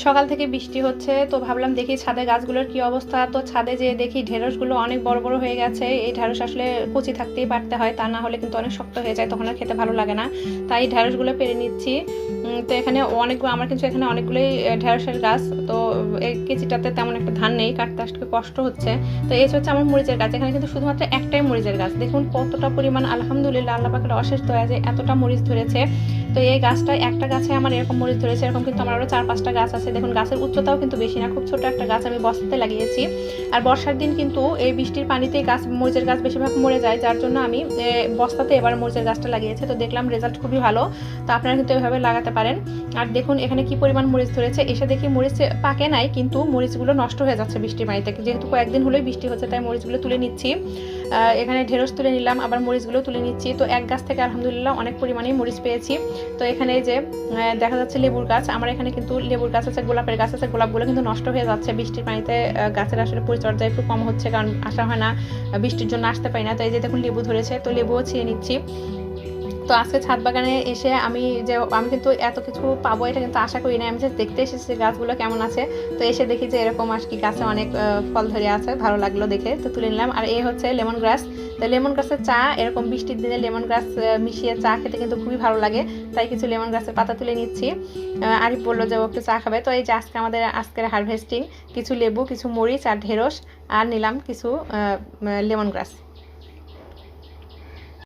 সকাল থেকে বৃষ্টি হচ্ছে, তো ভাবলাম দেখি ছাদে গাছগুলোর কি অবস্থা। তো ছাদে যেয়ে দেখি ঢেঁড়সগুলো অনেক বড় বড় হয়ে গেছে। এই ঢেঁড়স আসলে কচি থাকতেই পারতে হয়, তা না হলে কিন্তু অনেক শক্ত হয়ে যায়, তখন আর খেতে ভালো লাগে না। তাই ঢেঁড়সগুলো পেরে নিচ্ছি। তো এখানে অনেকগুলো, আমার কিন্তু এখানে অনেকগুলোই ঢেঁড়সের গাছ। তো এই কেজিটাতে তেমন একটা ধান নেই, কাটতে আসতে কষ্ট হচ্ছে। তো এই হচ্ছে আমার মরিচের গাছ। এখানে কিন্তু শুধুমাত্র একটাই মরিচের গাছ, দেখুন কতটা পরিমাণ, আলহামদুলিল্লাহ আল্লাহ পাকের অশেষ দয়া যে এতটা মরিচ ধরেছে। তো এই গাছটা, একটা গাছে আমার এরকম মরিচ ধরেছে, এরকম কিন্তু আমার আরও 4-5টা গাছ আছে। দেখুন গাছের উচ্চতাও কিন্তু বেশি না, খুব ছোট একটা গাছ আমি বস্তাতে লাগিয়েছি। আর বর্ষার দিন কিন্তু এই বৃষ্টির পানিতেই গাছ, মরিচের গাছ বেশিরভাগ মরে যায়, যার জন্য আমি বস্তাতে এবার মরিচের গাছটা লাগিয়েছি। তো দেখলাম রেজাল্ট খুবই ভালো, তো আপনারা কিন্তু এভাবে লাগাতে পারেন। আর দেখুন এখানে কি পরিমাণ মরিচ ধরেছে। এসে দেখি মরিচ পাকে নাই, কিন্তু মরিচগুলো নষ্ট হয়ে যাচ্ছে বৃষ্টির পানিতে। যেহেতু কয়েকদিন হলেই বৃষ্টি হচ্ছে, তাই মরিচগুলো তুলে নিচ্ছি। এখানে ঢেঁড়স তুলে নিলাম, আবার মরিচগুলো তুলে নিচ্ছি। তো এক গাছ থেকে আলহামদুলিল্লাহ অনেক পরিমাণেই মরিচ পেয়েছি। তো এখানে যে দেখা যাচ্ছে লেবুর গাছ, আমার এখানে কিন্তু লেবুর গাছ আছে, গোলাপের গাছ আছে। গোলাপগুলো কিন্তু নষ্ট হয়ে যাচ্ছে বৃষ্টির পানিতে। গাছের আসলে পরিচর্যা একটু কম হচ্ছে, কারণ আসা হয় না, বৃষ্টির জন্য আসতে পারি না। তো এই যে দেখুন লেবু ধরেছে, তো লেবুও ছিঁড়ে নিচ্ছি। তো আজকে ছাদ বাগানে এসে আমি কিন্তু এত কিছু পাবো এটা কিন্তু আশা করি না। আমি জাস্ট দেখতে এসেছি গাছগুলো কেমন আছে। তো এসে দেখি যে এরকম আর কি গাছে অনেক ফল ধরে আছে, ভালো লাগলো দেখে, তো তুলে নিলাম। আর এই হচ্ছে লেমন গ্রাস। তো লেমন গ্রাসের চা, এরকম বৃষ্টির দিনে লেমন গ্রাস মিশিয়ে চা খেতে কিন্তু খুবই ভালো লাগে। তাই কিছু লেমন গ্রাসের পাতা তুলে নিচ্ছি। আরিফ বললো যে ও একটু চা খাবে। তো এই যে আজকের হারভেস্টিং, কিছু লেবু, কিছু মরিচ আর ঢেঁড়স, আর নিলাম কিছু লেমন গ্রাস।